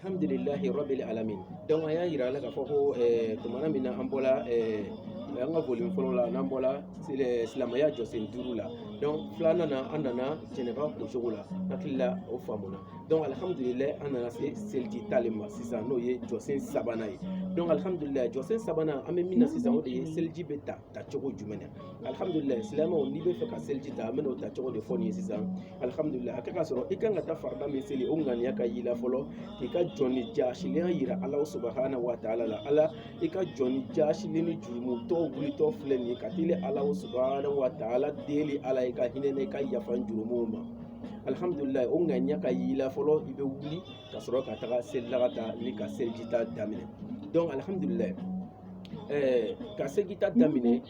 alhamdulillahi rabbil alamin. Donc aya yira la ka fɔ ko tumana min na an bɔla an ka volume fɔlɔ la n'an bɔla silamɛya jɔsen 5 la. Donc filanan na an nana jɛnɛba kocogo la hakili la o faamuna. Donc alhamdulillahi an nana se seliji tale ma sisan n'o ye jɔsen 3nan ye. Donc alhamdulillahi jɔsen 3nan an bɛ min na sisan o de ye seliji bɛ ta cogo jumɛn na. Alhamdulillahi silamɛw n'i bɛ fɛ ka seliji ta an bɛ n'o ta cogo de fɔ nin ye sisan. Alhamdulillahi a kɛ ka sɔrɔ i kan ka taa farida min seli o ŋaniya ka y'i la fɔlɔ i ka jɔnni jaasilen yira Ala subhanahu wa ta'ala la. Ala i ka jɔnni jaasilen ni jurumutɔ wulitɔ filɛ nin ye ka teli Ala subhanahu wa ta'ala deli Ala i ka hinɛ na i ka yafa jurumuw ma. Alhamdulillahi o ŋaniya ka y'i la fɔlɔ i bɛ wuli ka sɔrɔ ka taga selila ka taa ni ka seliji ta daminɛ. Donc alhamdulillahi ka seliji ta daminɛ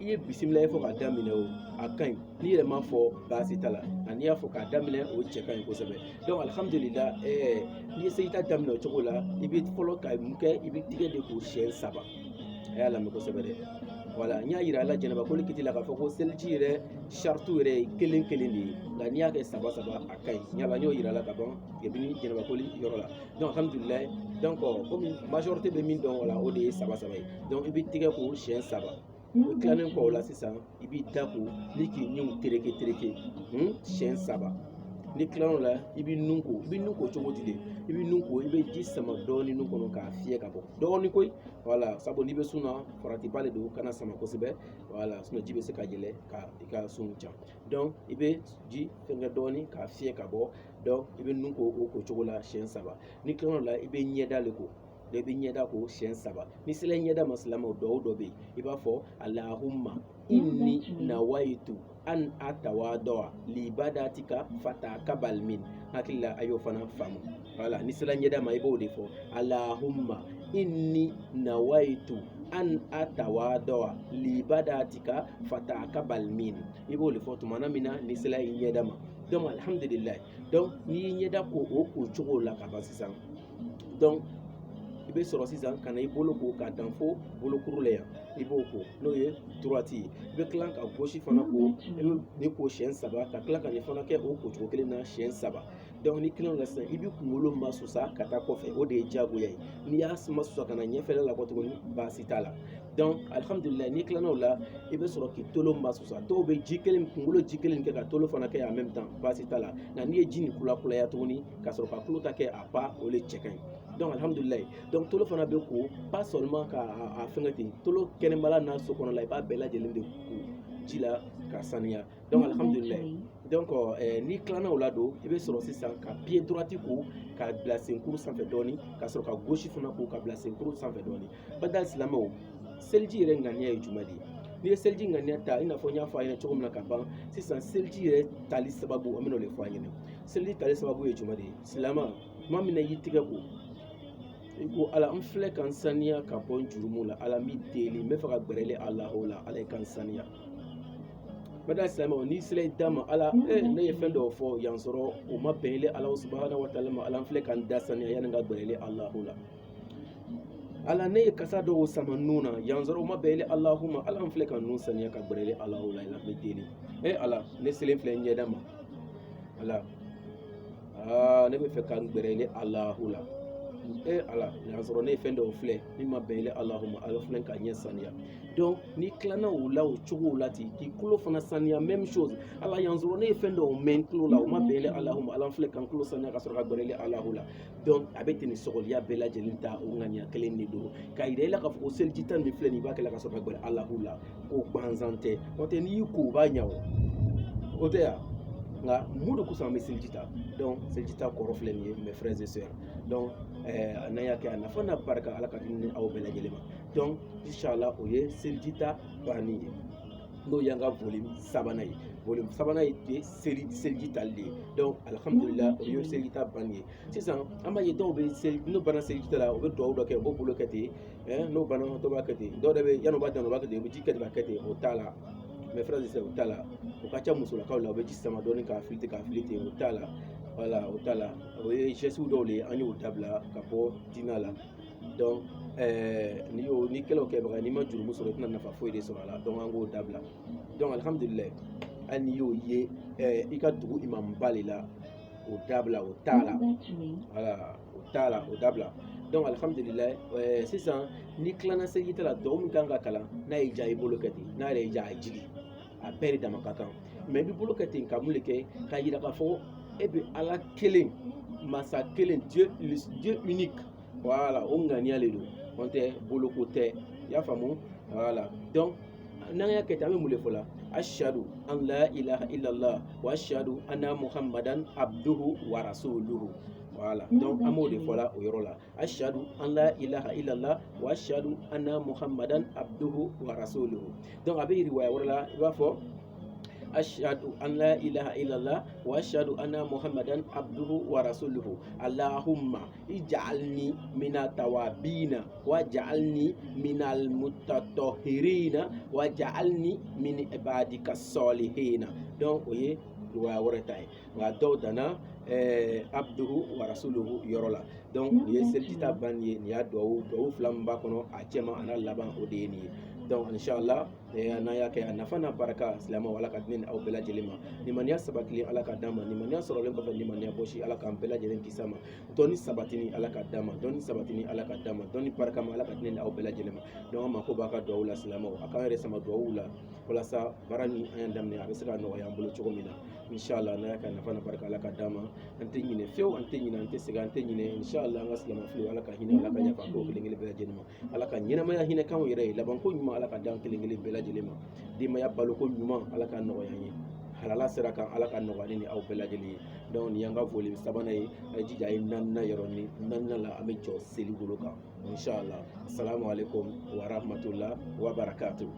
i ye bisimila fɔ ka daminɛ o a ka ɲi n'i yɛrɛ m'a fɔ baasi t'a la ani y'a fɔ k'a daminɛ o cɛ ka ɲi kosɛbɛ. Donc alhamdulillahi n'i ye seliji ta daminɛ o cogo la i bɛ fɔlɔ ka mun kɛ i bɛ tigɛ de ko siɲɛ 3 a y'a lamɛn kosɛbɛ dɛ. Voilà n y'a yira ala jɛnɛba koli kiti la k'a fɔ ko seliji yɛrɛ sartu yɛrɛ ye kelen kelen de ye nka n'i y'a kɛ 3 a ka ɲi n y'o yira la ka ban kabini jɛnɛba koli yɔrɔ la. Donc alhamdulillahi donc komi majorité bɛ min dɔn o la o de ye 3 ye. Donc i bɛ tigɛ ko siɲɛ 3 o tilanen kɔ o la sisan i b'i da ko ni k'i ɲɛw tereke siɲɛ 3 ni tilal'o la i bɛ nun ko cogo di de i bɛ nun ko i bɛ ji sama dɔɔni nun kɔnɔ k'a fiyɛ ka bɔ dɔɔni koyi voilà sabu n'i bɛ sun na faratiba de don kana sama kosɛbɛ voilà sinon ji bɛ se ka yɛlɛ ka i ka sun can. Donc i bɛ ji fɛngɛ dɔɔni k'a fiyɛ ka bɔ donc i bɛ nun ko o ko cogo la siɲɛ 3 ni tilal'o la i bɛ ɲɛda le ko i bɛ ɲɛda ko siɲɛ 3 ni sera ɲɛda ma silamɛw dɔw bɛ yen i b'a fɔ Allahumma inni nawaitu an atawada'a libadatika fatakabal min. Hakili la a y'o fana faamu. Voilà ni sera ɲɛda ma i b'o de fɔ Allahumma inni nawaitu an atawada'a libadatika fatakabal min. I b'o de fɔ tumana min na ni sera i ɲɛda ma. Donc alhamdulillahi donc n'i y'i ɲɛda ko o ko cogo la ka ban sisan donc i bɛ sɔrɔ sisan ka na i bolo ko k'a dan fo bolokuru la yan i b'o ko n'o ye droite ye i bɛ tila ka gauche fana ko i bɛ nin ko siɲɛ 3 ka tila ka nin fana kɛ o kocogo kelen na siɲɛ 3. Donc ni tilal'o la sisan i bɛ kunkolo masusa ka taa kɔfɛ o de ye diyagoya ye n'i y'a masusa ka na ɲɛfɛla la kɔ tuguni baasi t'a la. Donc alhamdulillahi n'i tilal'o la i bɛ sɔrɔ k'i tolo masusa dɔw bɛ kunkolo ji kelen kɛ ka tolo fana kɛ en même temps baasi t'a la nka n'i ye ji nin kulakulaya tuguni ka sɔrɔ ka tulo ta kɛ a pa o de cɛ ka ɲi. Donc alhamdulillahi donc tolo fana bɛ ko pas seulement ka a fɛngɛ ten tolo kɛnɛmala n'a so kɔnɔ la i b'a bɛɛ lajɛlen de ko ji la ka sanuya. Donc alhamdulillahi donc n'i tilal'o la don i bɛ sɔrɔ sisan ka pied droite ko ka bila senkuru sanfɛ dɔɔni ka sɔrɔ ka gauche fana ko ka bila senkuru sanfɛ dɔɔni. Badal silamɛw seliji yɛrɛ ŋaniya ye jumɛn de ye? N'i ye seliji ŋaniya ta i n'a fɔ n y'a fɔ a ɲɛna cogo min na ka ban sisan seliji yɛrɛ tali sababu an bɛ n'o de fɔ a ɲɛna. Seliji tali sababu ye jumɛn de ye? Silamɛ tuma min na i y'i tigɛ ko i ko Ala n filɛ ka n saniya ka bɔ n jurumu la Ala n b'i deli n bɛ fɛ ka gbɛrɛli Alahu la Ala i ka n saniya. Badal silamɛw n'i sera i da ma Ala ne ye fɛn dɔw fɔ yan sɔrɔ o ma bɛn Ala subhanahu wa ta'ala ma Ala n filɛ ka n da saniya yanni n ka gbɛrɛli Alahu la. Ala ne ye kasa dɔw sama nun na yan sɔrɔ o ma bɛn Alahu ma Ala n filɛ ka nun saniya ka gbɛrɛli Alahu la Ala n bɛ deli. Ala ne selen filɛ n ɲɛda ma Ala ne bɛ fɛ ka n gbɛrɛli Alahu la. Ala yan sɔrɔ ne ye fɛn dɔw filɛ min ma bɛn Allahumma Ala filɛ ka ɲɛ saniya. Donc n'i tilalna o la o cogo la ten k'i tulo fana saniya même chose Ala yan sɔrɔ ne ye fɛn dɔw mɛn n tulo la o ma bɛn Allahumma Ala filɛ ka n tulo saniya ka sɔrɔ ka gbɛrɛli Alahu la. Donc a bɛ ten ni sɔgɔliya bɛɛ lajɛlen ta o ŋaniya kelen de don k'a yira i la k'a fɔ ko seliji ta min filɛ nin i b'a kɛ la ka sɔrɔ ka gbɛrɛ Alahu la o gansan tɛ n'o tɛ n'i y'i ko o b'a ɲa o tɛ ya nka mun de kosɔn an bɛ seliji ta donc seliji ta kɔrɔ filɛ nin ye mes frères et sœurs donc n'an y'a kɛ a nafa n'a barika Ala ka hinɛ aw bɛɛ lajɛlen ma. Donc inshallah o ye seliji ta banni ye n'o y'an ka volume 3nan ye. Volume 3nan ye seliji tali de ye. Donc alhamdulillahi o ye seliji ta banni ye. Sisan an b'a ye dɔw bɛ n'u banna seliji ta la u bɛ dugawu dɔ kɛ u b'o bolo kɛ ten n'o banna dɔw b'a kɛ ten dɔw yɛrɛ bɛ yanni u b'a dan u b'a kɛ ten u bɛ ji kɛ ten ka kɛ ten o t'a la. Mes frères et sœurs o t'a la o ka ca musolakaw la u bɛ ji sama dɔɔni k'a fili ten o t'a la. Voilà o t'a la o ye geste dɔw de ye an y'o dabila ka bɔ diinɛ la. Donc ni kɛlɛ o kɛbaga n'i ma jurumu sɔrɔ i tɛna nafa foyi de sɔrɔ a la donc an k'o dabila. Donc alhamdulillahi hali n'i y'o ye i ka dugu imamba de la o dabila o t'a la voilà o t'a la o dabila donc alhamdulillah sisan ni tilana seli ta la dɔw min kan ka kalan n'a y'i diya i bolo kɛ ten n'a yɛrɛ y'i diya a jigi a bɛɛ de dama ka kan mais i b'i bolo kɛ ten ka mun de kɛ ka yira k'a fɔ e bɛ ala kelen masa kelen Dieu unique voilà o ŋaniya de don n'o tɛ boloko tɛ i y'a faamu voilà donc n'an y'a kɛ ten an bɛ mun de fɔ la ashhadu an la ilaha illallah wa ashhadu anna muhammadan abduhu wa rasuluhu voilà donc an b'o de fɔ la o yɔrɔ la ashhadu an la ilaha illallah wa ashhadu anna muhammadan abduhu wa rasuluhu donc a bɛ yiriwaya wɛrɛ la i b'a fɔ ashhadu an la ilaha illallah wa ashhadu anna muhammadan abduhu wa rasuluhu allahumma ij'alni mina tawabina wa ja'alni minal mutatahhirina wa ja'alni min ibadika salihina donc o ye riwaya wɛrɛ ta ye nka dɔw danna abduhu wa rasuluhu yɔrɔ la donc o ye selita ban ye nin y'a duwawu fila min b'a kɔnɔ a cɛman a n'a laban o de ye nin ye donc inshallah n'an y'a kɛ a nafa n'a baraka silamɛw ala ka di ni aw bɛɛ lajɛlen ma limaniya sabatilen ala ka d'an ma limaniya sɔrɔlen kɔfɛ limaniya bɔsi ala k'an bɛɛ lajɛlen kisi a ma dɔnni sabatini ala ka d'an ma dɔnni sabatini ala ka d'an ma dɔnni barika ma ala ka di ni aw bɛɛ lajɛlen ma donc an mako b'a ka duwawu la silamɛw a k'an yɛrɛ sama duwawu la walasa baara min an y'a daminɛ a bɛ se ka nɔgɔya an bolo cogo min na inshallah n'a y'a kɛ a nafa n'a baraka ala ka d'an ma an tɛ ɲinɛ fiyewu an tɛ ɲinɛ an tɛ segin an tɛ ɲinɛ inshallah an ka silamɛfiliw ala ka hinɛ ala ka yafa an k'o kelen kelen bɛɛ lajɛlen ma ala ka ɲɛnamaya hinɛ k'anw yɛrɛ ye labanko ɲuman ala ka d'an kelen kelen bɛɛ lajɛlen ma denbaya baloko ɲuman ala ka nɔgɔya an ye halala sira kan ala ka nɔgɔya ni aw bɛɛ lajɛlen ye donc nin y'an ka foli sabanan ye a ye jija a ye naaninan yɔrɔ ni naaninan la an bɛ jɔ seli bolo kan inshallah assalamu alaikum wa rahmatullah wa barakatuh